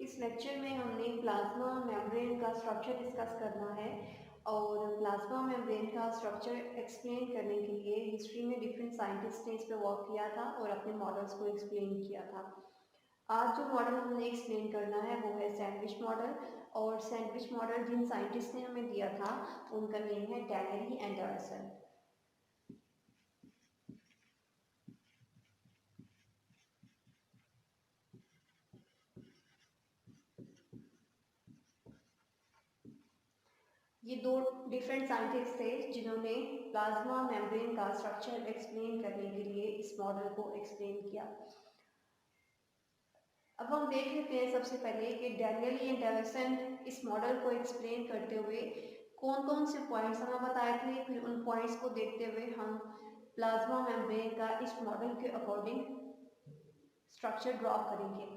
इस लेक्चर में हमने प्लाज्मा मेम्ब्रेन का स्ट्रक्चर डिस्कस करना है और प्लाज्मा मेम्ब्रेन का स्ट्रक्चर एक्सप्लेन करने के लिए हिस्ट्री में डिफरेंट साइंटिस्ट ने इस पर वर्क किया था और अपने मॉडल्स को एक्सप्लेन किया था। आज जो मॉडल हमने एक्सप्लेन करना है वो है सैंडविच मॉडल। और सैंडविच मॉडल जिन साइंटिस्ट ने हमें दिया था उनका नेम है डैनियली एंडरसन। ये दो डिफरेंट साइंटिस्ट थे जिन्होंने प्लाज्मा मेम्ब्रेन का स्ट्रक्चर एक्सप्लेन करने के लिए इस मॉडल को एक्सप्लेन किया। अब हम देख लेते हैं सबसे पहले कि डैनियली एंडरसन इस मॉडल को एक्सप्लेन करते हुए कौन कौन से पॉइंट्स हमें बताए थे। फिर उन पॉइंट्स को देखते हुए हम प्लाज्मा मेम्ब्रेन का इस मॉडल के अकॉर्डिंग स्ट्रक्चर ड्रॉ करेंगे।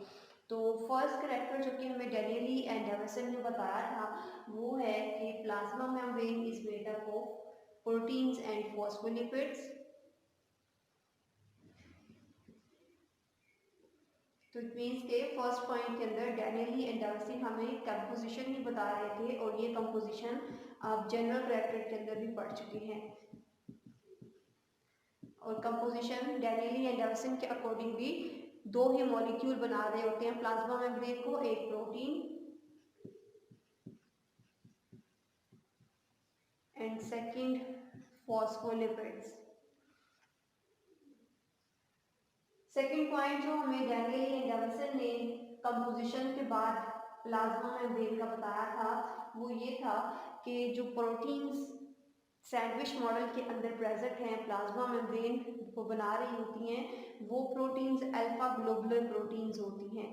तो फर्स्ट करेक्टर जो कि हमें डैनियली एंडरसन ने बताया था वो है कि plasma membrane is made up of proteins and phospholipids. तो इट मीन्स के फर्स्ट पॉइंट के अंदर डैनियली एंडरसन हमें कंपोजिशन ही बता रहे थे और ये कंपोजिशन आप जनरल करेक्टर के अंदर भी पढ़ चुके हैं। और कंपोजिशन डैनियली एंडरसन के अकॉर्डिंग भी दो ही मॉलिक्यूल बना रहे होते हैं प्लाज्मा मेम्ब्रेन को, एक protein and second phospholipids. Second point जो हमें डैनियली एंडरसन ने कंपोजिशन के बाद प्लाज्मा मेम्ब्रेन का बताया था वो ये था कि जो प्रोटीन्स सैंडविच मॉडल के अंदर प्रेजेंट हैं प्लाज्मा मेम्ब्रेन को बना रही होती हैं वो प्रोटीन्स अल्फा ग्लोबुलर प्रोटीन्स होती हैं।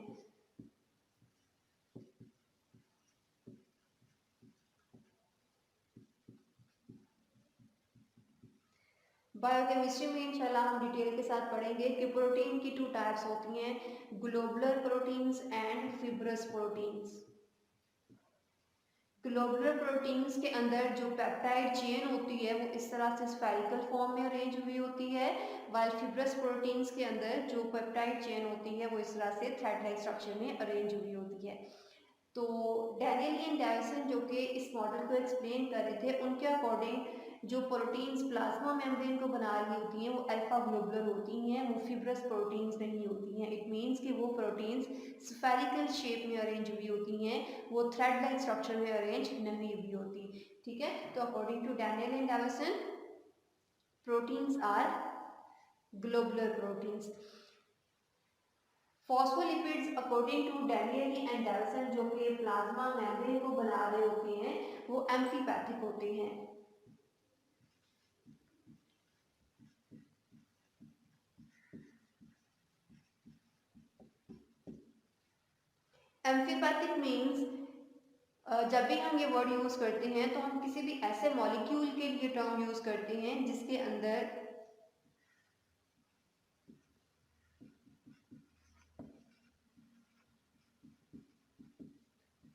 बायोकेमिस्ट्री में इंशाल्लाह हम डिटेल के साथ पढ़ेंगे कि प्रोटीन की 2 टाइप्स होती हैं, globular proteins and fibrous proteins. Globular proteins के अंदर जो पेप्टाइड चेन होती है वो इस तरह से स्फेरिकल फॉर्म में अरेंज हुई होती है, वाइल फिब्रस प्रोटीन्स के अंदर जो पेप्टाइड चेन होती है वो इस तरह से थ्रेड लाइक स्ट्रक्चर में अरेंज हुई होती है। तो डैनियली एंडरसन जो कि इस मॉडल को एक्सप्लेन कर रहे थे उनके अकॉर्डिंग जो प्रोटीन्स प्लाज्मा मेम्ब्रेन को बना रही होती हैं वो अल्फा ग्लोबुलर होती हैं, वो फिब्रस प्रोटीन्स नहीं होती हैं। इट मीन्स कि वो प्रोटीन्स स्फेरिकल शेप में अरेंज हुई होती हैं, वो थ्रेड लाइक स्ट्रक्चर में अरेंज नहीं हुई होती। ठीक है, तो according to Daniel Anderson proteins are globular proteins. Phospholipids according to Danielli Anderson जो कि प्लाज्मा मेम्ब्रेन को बना रहे होते हैं वो एम्फीपैथिक होते हैं। एम्फीपैथिक मीन्स जब भी हम ये वर्ड यूज करते हैं तो हम किसी भी ऐसे मॉलिक्यूल के लिए टर्म यूज करते हैं जिसके अंदर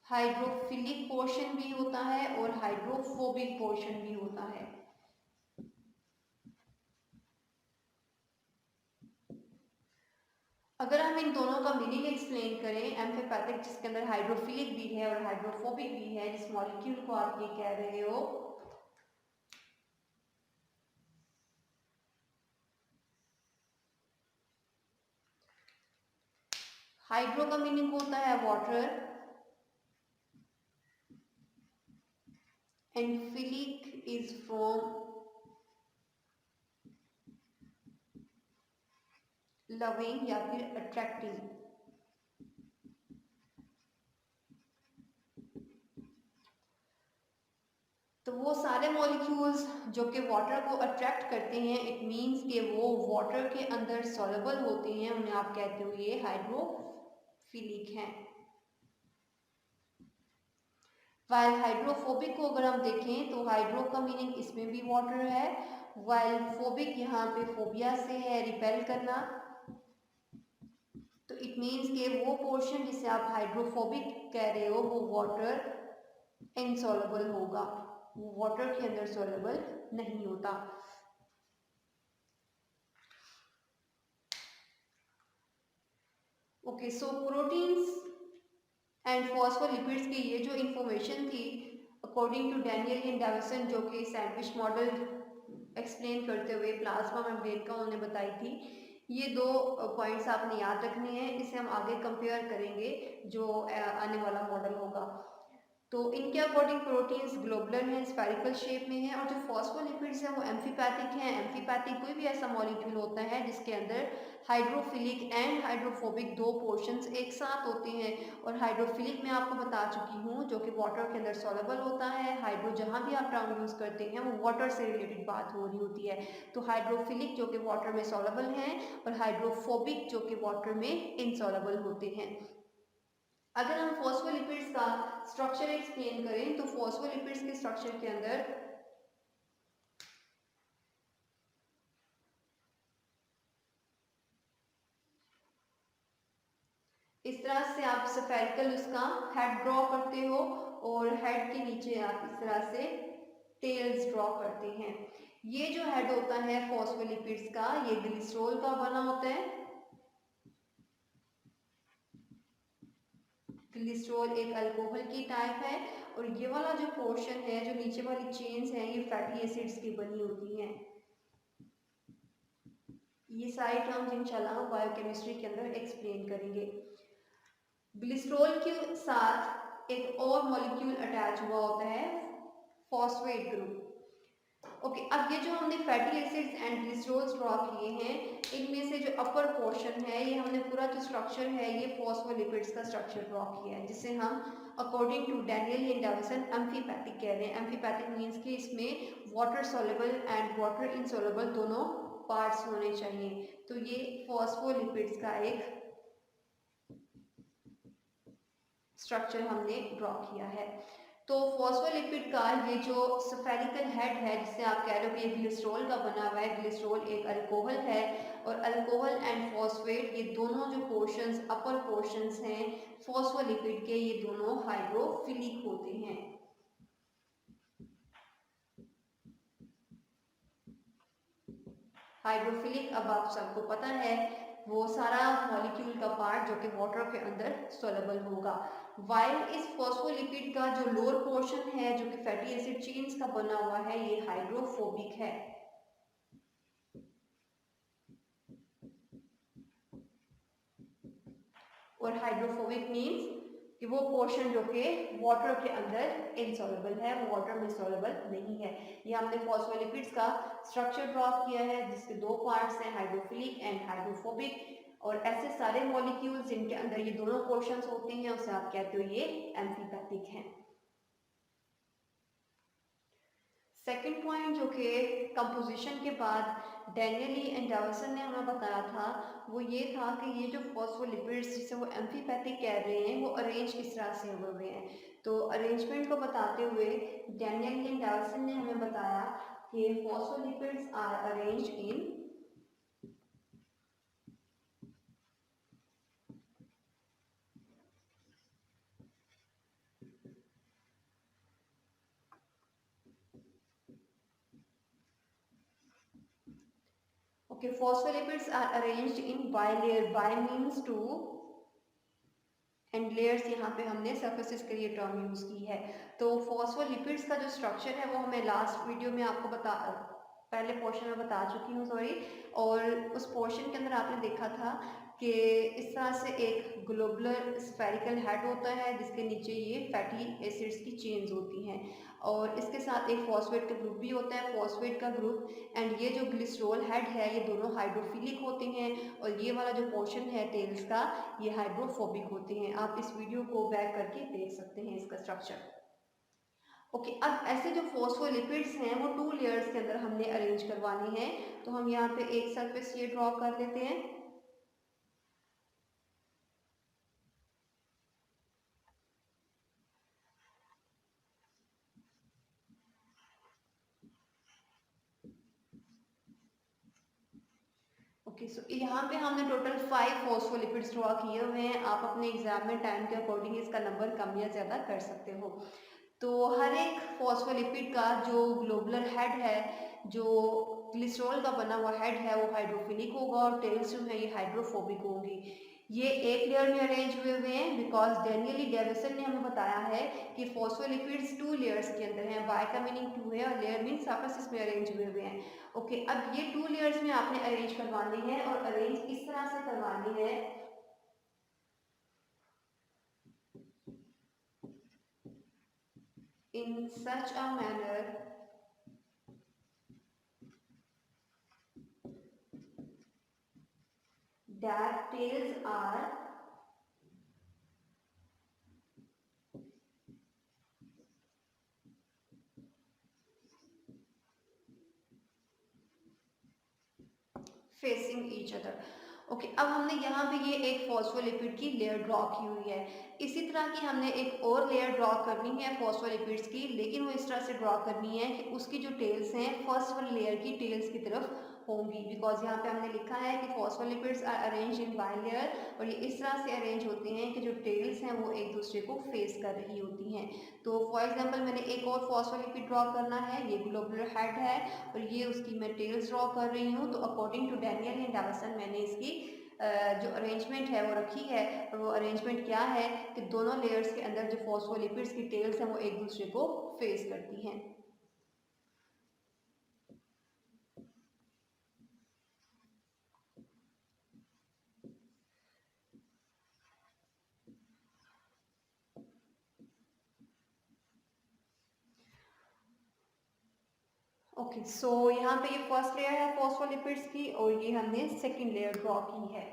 हाइड्रोफिलिक पोर्शन भी होता है और हाइड्रोफोबिक पोर्शन भी होता है। अगर हम इन दोनों का मीनिंग एक्सप्लेन करें, एम्फीपैथिक जिसके अंदर हाइड्रोफिलिक भी है और हाइड्रोफोबिक भी है, जिस मॉलिक्यूल को आप ये कह रहे हो, हाइड्रो का मीनिंग होता है water and philic is from loving या फिर अट्रैक्टिंग। तो वो सारे मॉलिक्यूल्स जो कि वाटर को अट्रैक्ट करते हैं, इट मींस कि वो वाटर के अंदर सॉल्युबल होते हैं, उन्हें आप कहते हो ये हाइड्रोफिलिक हैं। वाइल हाइड्रोफोबिक को अगर हम देखें तो हाइड्रो का मीनिंग इसमें भी वाटर है, वाइल फोबिक यहाँ पे फोबिया से है, रिपेल करना। तो इट मीन्स कि वो पोर्शन जिसे आप हाइड्रोफोबिक कह रहे हो वो वाटर इनसॉल्युबल होगा, वो वाटर के अंदर सॉल्युबल नहीं होता। Okay, so proteins and phospholipids की ये जो इंफॉर्मेशन थी according to Daniel and Davison, जो कि सैंडविच मॉडल एक्सप्लेन करते हुए प्लाज्मा मेम्ब्रेन का उन्होंने बताई थी। ये दो पॉइंट्स आपने याद रखने हैं, इसे हम आगे कंपेयर करेंगे जो आने वाला मॉडल होगा। तो इनके अकॉर्डिंग प्रोटीन्स ग्लोबुलर हैं, स्फेरिकल शेप में है, और जो फॉस्फोलिपिड्स हैं वो एम्फीपैथिक हैं। एम्फीपैथिक कोई भी ऐसा मॉलिक्यूल होता है जिसके अंदर हाइड्रोफिलिक एंड हाइड्रोफोबिक दो पोर्शंस एक साथ होते हैं। और हाइड्रोफिलिक मैं आपको बता चुकी हूँ जो कि वाटर के अंदर सॉल्युबल होता है। हाइड्रो जहाँ भी आप टर्म यूज़ करते हैं वो वाटर से रिलेटेड बात हो रही होती है। तो हाइड्रोफिलिक जो कि वाटर में सॉल्युबल हैं और हाइड्रोफोबिक जो कि वाटर में इनसॉल्युबल होते हैं। अगर हम फॉस्फोलिपिड्स का स्ट्रक्चर एक्सप्लेन करें तो फॉस्फोलिपिड्स के स्ट्रक्चर के अंदर इस तरह से आप स्फेरिकल उसका हेड ड्रॉ करते हो और हेड के नीचे आप इस तरह से टेल्स ड्रॉ करते हैं। ये जो हेड होता है फॉस्फोलिपिड्स का ये ग्लिसरॉल का बना होता है। ग्लिसरॉल एक अल्कोहल की टाइप है और ये वाला जो पोर्शन है, जो नीचे वाली चेन्स हैं, ये फैटी एसिड्स की बनी होती हैं। ये सारे टर्म्स इंशाल्लाह हम बायोकेमिस्ट्री के अंदर एक्सप्लेन करेंगे। ग्लिसरॉल के साथ एक और मॉलिक्यूल अटैच हुआ होता है, फॉस्फेट ग्रुप। ओके, अब ये जो हमने fatty acids and glycerols draw किए हैं, इनमें से जो अपर पोर्शन है, ये हमने पूरा जो स्ट्रक्चर है ये फॉस्फोलिपिड्स का स्ट्रक्चर ड्रॉ किया है, जिसे हम according to Daniel and Davison amphipathic कह रहे हैं। एम्फीपैथिक मीन्स कि इसमें water soluble and water insoluble दोनों पार्ट्स होने चाहिए। तो ये फॉस्फोलिपिड्स का एक स्ट्रक्चर हमने ड्रॉ किया है। तो फॉस्फोलिपिड का ये जो स्फेरिकल हेड है, जिसे आप कह रहे हो कि ये ग्लिसरॉल का बना हुआ है, ग्लिसरॉल एक अल्कोहल है और अल्कोहल एंड फॉस्फेट ये दोनों जो पोर्शंस अपर पोर्शंस हैं फॉस्फोलिपिड के, ये दोनों हाइड्रोफिलिक होते हैं। हाइड्रोफिलिक अब आप सबको पता है वो सारा मॉलिक्यूल का पार्ट जो कि वाटर के अंदर सोलबल होगा। वाइल इस फॉस्फोलिपिड का जो लोअर पोर्शन है जो कि फैटी एसिड चेन्स का बना हुआ है ये हाइड्रोफोबिक है। और हाइड्रोफोबिक मीन्स कि वो पोर्शन जो कि वाटर के अंदर इनसॉल्युबल है, वो वाटर में सॉल्युबल नहीं है। ये हमने फॉस्फोलिपिड्स का स्ट्रक्चर ड्रॉ किया है जिसके दो पार्ट्स हैं, हाइड्रोफिलिक एंड हाइड्रोफोबिक। और ऐसे सारे मॉलिक्यूल्स जिनके अंदर ये दोनों पोर्शंस होते हैं उसे आप कहते हो ये एम्फीपैथिक हैं। सेकेंड पॉइंट जो कि कंपोजिशन के बाद डैनियली एंड डेविसन ने हमें बताया था वो ये था कि ये जो फॉस्फोलिपिड्स जिसे वो एम्फीपैथिक कह रहे हैं वो अरेंज किस तरह से हुए हुए हैं। तो अरेंजमेंट को बताते हुए डैनियल एंड डेविसन ने हमें बताया कि phospholipids are arranged in okay, phospholipids are arranged in bilayer. Bi means two and layers, यहाँ पे हमने सर्फेसिस के लिए टर्म यूज की है। तो फॉस्फोलिपिड्स का जो स्ट्रक्चर है वो हमें लास्ट वीडियो में आपको पहले पोर्शन में बता चुकी हूँ, सॉरी। और उस पोर्शन के अंदर आपने देखा था कि इस तरह से एक ग्लोबुलर स्फेरिकल हेड होता है जिसके नीचे ये फैटी एसिड्स की चेन्स होती हैं और इसके साथ एक फॉस्फेट का ग्रुप भी होता है, फॉस्फेट का ग्रुप। एंड ये जो ग्लिसरॉल हेड है ये दोनों हाइड्रोफिलिक होते हैं और ये वाला जो पोर्शन है टेल्स का ये हाइड्रोफोबिक होते हैं। आप इस वीडियो को बैक करके देख सकते हैं इसका स्ट्रक्चर। ओके, अब ऐसे जो फॉस्फोलिपिड्स हैं वो टू लेयर्स के अंदर हमने अरेंज करवाने हैं। तो हम यहाँ पे एक सरफेस ये ड्रॉ कर लेते हैं। ओके, सो यहाँ पे हमने टोटल 5 फॉस्फोलिपिड्स ड्रॉ किए हुए हैं। आप अपने एग्जाम में टाइम के अकॉर्डिंग इसका नंबर कम या ज़्यादा कर सकते हो। तो हर एक फॉस्फोलिपिड का जो ग्लोबुलर हेड है, जो ग्लिसरॉल का बना हुआ हेड है वो हाइड्रोफिलिक होगा और टेल्स जो है ये हाइड्रोफोबिक होंगी। ये एक लेयर में अरेंज हुए हुए हैं बिकॉज डेनियल डेविसन ने हमें बताया है कि फॉस्फोलिपिड्स 2 लेयर्स के अंदर हैं। वाई का मीनिंग 2 है और लेयर मीन्स आपस इसमें अरेंज हुए हुए हैं। ओके, अब ये 2 लेयर्स में आपने अरेंज करवाने हैं और अरेंज इस तरह से करवानी है in such a manner that tails are facing each other. Okay, अब हमने यहाँ पे ये एक फॉस्फोलिपिड की लेयर ड्रॉ की हुई है। इसी तरह की हमने एक और लेयर ड्रॉ करनी है फॉस्फोलिपिड्स की, लेकिन वो इस तरह से ड्रॉ करनी है कि उसकी जो टेल्स हैं फर्स्ट वाली लेयर की टेल्स की तरफ होंगी, बिकॉज यहाँ पे हमने लिखा है कि phospholipids are arrange in bilayer, और ये इस तरह से अरेंज होते हैं कि जो टेल्स हैं वो एक दूसरे को फेस कर रही होती हैं। तो फॉर एग्जांपल मैंने एक और फॉस्फोलिपिड ड्रॉ करना है, ये ग्लोबुलर हेड है और ये उसकी मैं टेल्स ड्रॉ कर रही हूँ। तो according to Daniel and Davison मैंने इसकी जो अरेंजमेंट है वो रखी है, और वो अरेंजमेंट क्या है कि दोनों लेयर्स के अंदर जो फॉस्फोलिपिड्स की टेल्स हैं वो एक दूसरे को फेस करती हैं। ओके, सो यहाँ पे ये फर्स्ट लेयर है फॉस्फोलिपिड्स की और ये हमने सेकेंड लेयर ड्रॉ की है।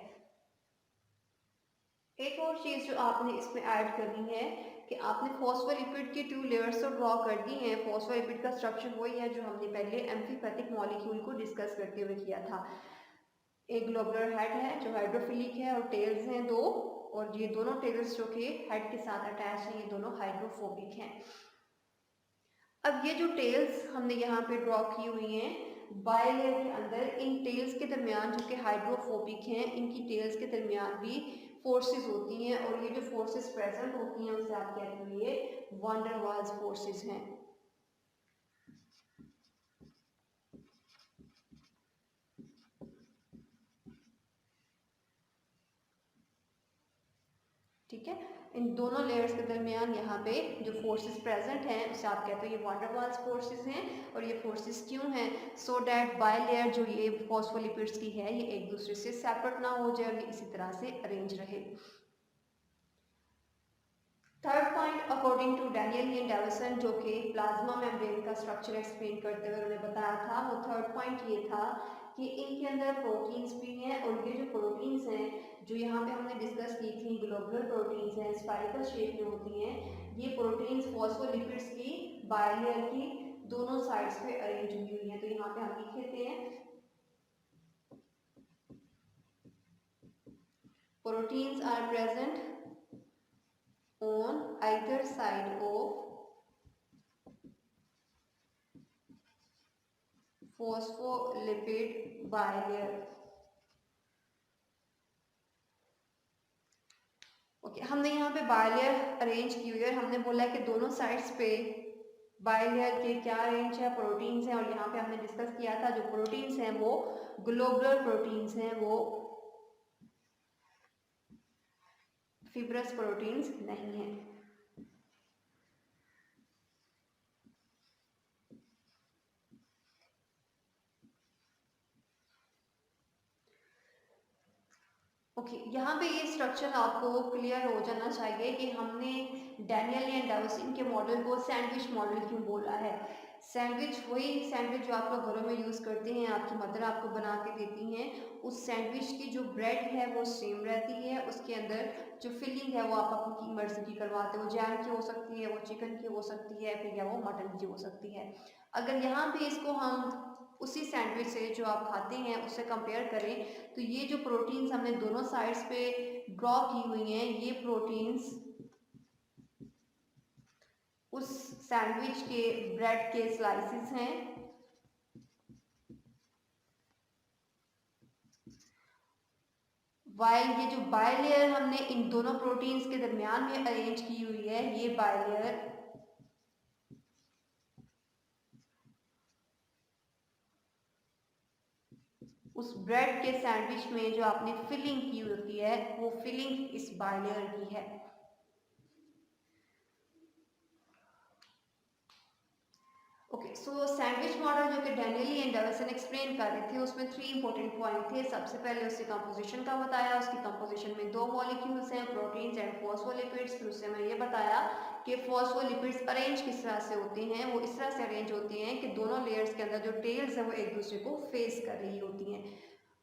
एक और चीज़ जो आपने इसमें ऐड करनी है कि आपने फॉस्फोलिपिड की 2 लेयर्स तो ड्रॉ कर दी हैं। फॉस्फोलिपिड का स्ट्रक्चर वही है जो हमने पहले एम्फीपैथिक मॉलिक्यूल को डिस्कस करते हुए किया था। एक ग्लोबुलर हेड है जो हाइड्रोफिलिक है और टेल्स हैं 2, और ये दोनों टेल्स जो कि हेड के साथ अटैच हैं ये दोनों हाइड्रोफोबिक हैं। अब ये जो टेल्स हमने यहाँ पे ड्रॉ की हुई हैं बाइलेयर के अंदर, इन टेल्स के दरमियान जो कि हाइड्रोफोबिक हैं इनकी टेल्स के दरमियान भी फोर्सेस होती हैं, और ये जो फोर्सेस प्रेजेंट होती हैं उसे आप कहते हैं ये वान डेर वाल्स फोर्सेस हैं। ठीक है, इन दोनों लेयर्स के दरमियान यहाँ पे जो फोर्सेस प्रेजेंट हैं उसे आप कहते हैं ये वान डेर वाल्स फोर्सेस हैं। और ये फोर्सेस क्यों हैं? सो डैट बाई लेयर जो ये फॉस्फोलिपिड्स की है ये एक दूसरे से सेपरेट ना हो जाए और ये इसी तरह से अरेंज रहे। Third point according to Daniel and Davison जो कि प्लाज्मा मेम्ब्रेन का स्ट्रक्चर एक्सप्लेन करते हुए उन्होंने बताया था, वो थर्ड पॉइंट ये था कि इनके अंदर प्रोटीन्स भी हैं, और ये जो प्रोटीन्स हैं जो यहाँ पे हमने डिस्कस की थी ग्लोबुलर प्रोटीन्स हैं, स्पाइरल शेप में होती हैं, ये प्रोटीन्स फॉस्फोलिपिड्स की बाइलेयर की दोनों साइड्स पे अरेंज हुई हैं। तो यहाँ पे हम लिख लेते हैं proteins are present on either side of phospholipid bilayer। Okay, हमने यहाँ पे बाइलेयर अरेंज की हुई है और हमने बोला है कि दोनों साइड्स पे बाइलेयर के क्या अरेंज है, प्रोटीन्स हैं, और यहाँ पे हमने डिस्कस किया था जो प्रोटीन्स हैं वो ग्लोबुलर प्रोटीन्स हैं, वो फिब्रस प्रोटीन्स नहीं है। ओके, यहाँ पे ये स्ट्रक्चर आपको क्लियर हो जाना चाहिए कि हमने डेनियल एंड डेविसन के मॉडल को सैंडविच मॉडल क्यों बोला है। सैंडविच वही सैंडविच जो आप लोग घरों में यूज़ करते हैं, आपकी मदर आपको बना के देती हैं, उस सैंडविच की जो ब्रेड है वो सेम रहती है, उसके अंदर जो फिलिंग है वो आप अपनी मर्जी की करवाते हो, जैम की हो सकती है, वो चिकन की हो सकती है, फिर या वो मटन की हो सकती है। अगर यहाँ पे इसको हम उसी सैंडविच से जो आप खाते हैं उससे कंपेयर करें तो ये जो प्रोटीन्स हमने दोनों साइड्स पे ड्रॉ की हुई हैं ये प्रोटीन्स उस सैंडविच के ब्रेड के स्लाइसेस हैं, वाइल ये जो बाइलेयर हमने इन दोनों प्रोटीन्स के दरमियान में अरेंज की हुई है ये बाइलेयर उस ब्रेड के सैंडविच में जो आपने फिलिंग की होती है वो फिलिंग इस बाइलेयर की है। ओके, सो सैंडविच मॉडल जो कि डैनियली एंड डेविसन एक्सप्लेन कर रहे थे उसमें 3 इंपॉर्टेंट पॉइंट थे। सबसे पहले उसकी कंपोजिशन का बताया, उसकी कंपोजिशन में 2 मॉलिक्यूल्स हैं, प्रोटीन्स एंड फॉस्फोलिपिड्स। फिर उससे मैं ये बताया कि फॉस्फोलिपिड्स अरेंज किस तरह से होते हैं। वो इस तरह से अरेंज होते हैं कि दोनों लेयर्स के अंदर जो टेल्स हैं वो एक दूसरे को फेस कर रही होती हैं।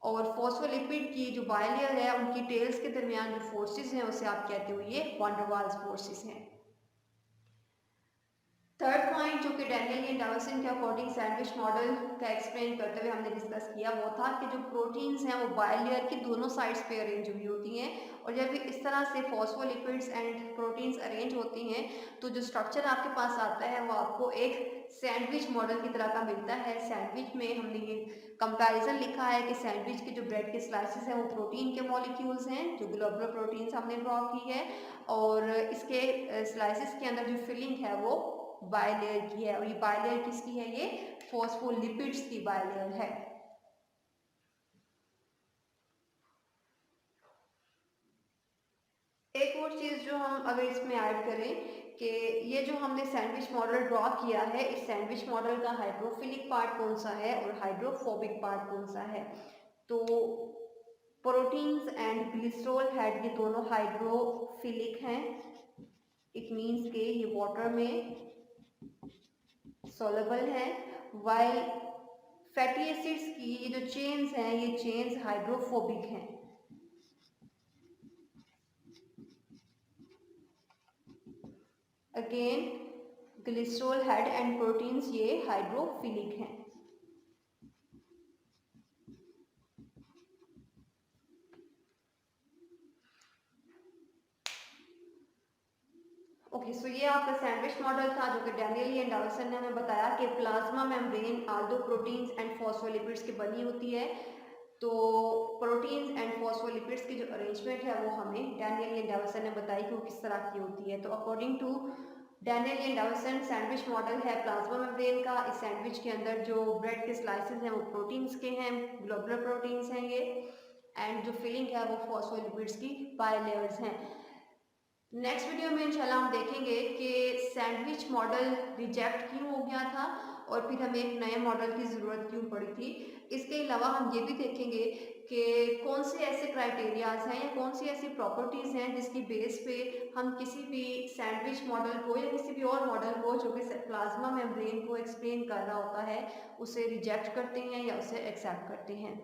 और फॉस्फोलिपिड की जो बाइलेयर है उनकी टेल्स के दरमियान जो फोर्सेस हैं उसे आप कहते हो ये वैन डर वाल्स फोर्सेस हैं। थर्ड पॉइंट जो कि डैनियल एंड डेविसन के अकॉर्डिंग सैंडविच मॉडल का एक्सप्लेन करते हुए हमने डिस्कस किया वो था कि जो प्रोटीन्स हैं वो बाइलेयर की दोनों साइड्स पे अरेंज हुई होती हैं। और जब इस तरह से फॉस्फोलिपिड्स एंड प्रोटीन्स अरेंज होती हैं तो जो स्ट्रक्चर आपके पास आता है वो आपको एक सैंडविच मॉडल की तरह का मिलता है। सैंडविच में हमने ये कंपैरिजन लिखा है कि सैंडविच के जो ब्रेड के स्लाइसेस हैं वो प्रोटीन के मॉलिक्यूल्स हैं, जो ग्लोबुलर प्रोटीन्स हमने ड्रॉ की है, और इसके स्लाइसेस के अंदर जो फिलिंग है वो बायलेयर की है। और ये बायलेयर किसकी है? ये फॉस्फोलिपिड्स की बायलेयर है। एक और चीज जो हम अगर इसमें ऐड करें कि ये जो हमने सैंडविच मॉडल ड्रॉ किया है, इस सैंडविच मॉडल का हाइड्रोफिलिक पार्ट कौन सा है और हाइड्रोफोबिक पार्ट कौन सा है? तो प्रोटीन्स एंड ग्लिसरॉल हेड ये दोनों हाइड्रोफिलिक हैं। इट मीन्स के ये वाटर में सोलेबल है, वाइल फैटी एसिड्स की ये जो चेन्स हैं ये चेन्स हाइड्रोफोबिक हैं। Again glycerol head and proteins ये हाइड्रोफिलिक हैं। ओके, सो ये आपका सैंडविच मॉडल था जो कि डैनियल एंड डेविसन ने हमें बताया कि plasma membrane Aldous proteins and phospholipids की बनी होती है। तो प्रोटीन्स एंड फॉस्फोलिपिड्स की जो अरेंजमेंट है वो हमें डैनियल एंड डेविसन ने बताई कि वो किस तरह की होती है। तो according to Daniel and Davison sandwich model है प्लाज्मा मेम्ब्रेन का। इस सैंडविच के अंदर जो ब्रेड के स्लाइसेस हैं वो प्रोटीन्स के हैं, ग्लोबुलर प्रोटीन्स हैं ये, एंड जो फिलिंग है वो फॉस्फोलिपिड्स की बाइलेयर्स हैं। नेक्स्ट वीडियो में इंशाल्लाह हम देखेंगे कि सैंडविच मॉडल रिजेक्ट क्यों हो गया था और फिर हमें एक नए मॉडल की ज़रूरत क्यों पड़ी थी। इसके अलावा हम ये भी देखेंगे कि कौन से ऐसे क्राइटेरियाज हैं या कौन सी ऐसी प्रॉपर्टीज़ हैं जिसकी बेस पे हम किसी भी सैंडविच मॉडल को या किसी भी और मॉडल को जो कि प्लाज्मा मेम्ब्रेन को एक्सप्लेन कर रहा होता है उसे रिजेक्ट करते हैं या उसे एक्सेप्ट करते हैं।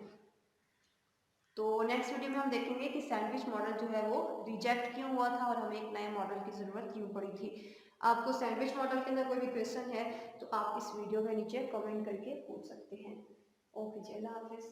तो नेक्स्ट वीडियो में हम देखेंगे कि सैंडविच मॉडल जो है वो रिजेक्ट क्यों हुआ था और हमें एक नए मॉडल की ज़रूरत क्यों पड़ी थी। आपको सैंडविच मॉडल के अंदर कोई भी क्वेश्चन है तो आप इस वीडियो के नीचे कमेंट करके पूछ सकते हैं। ओके जी, अल्लाह हाफिज़।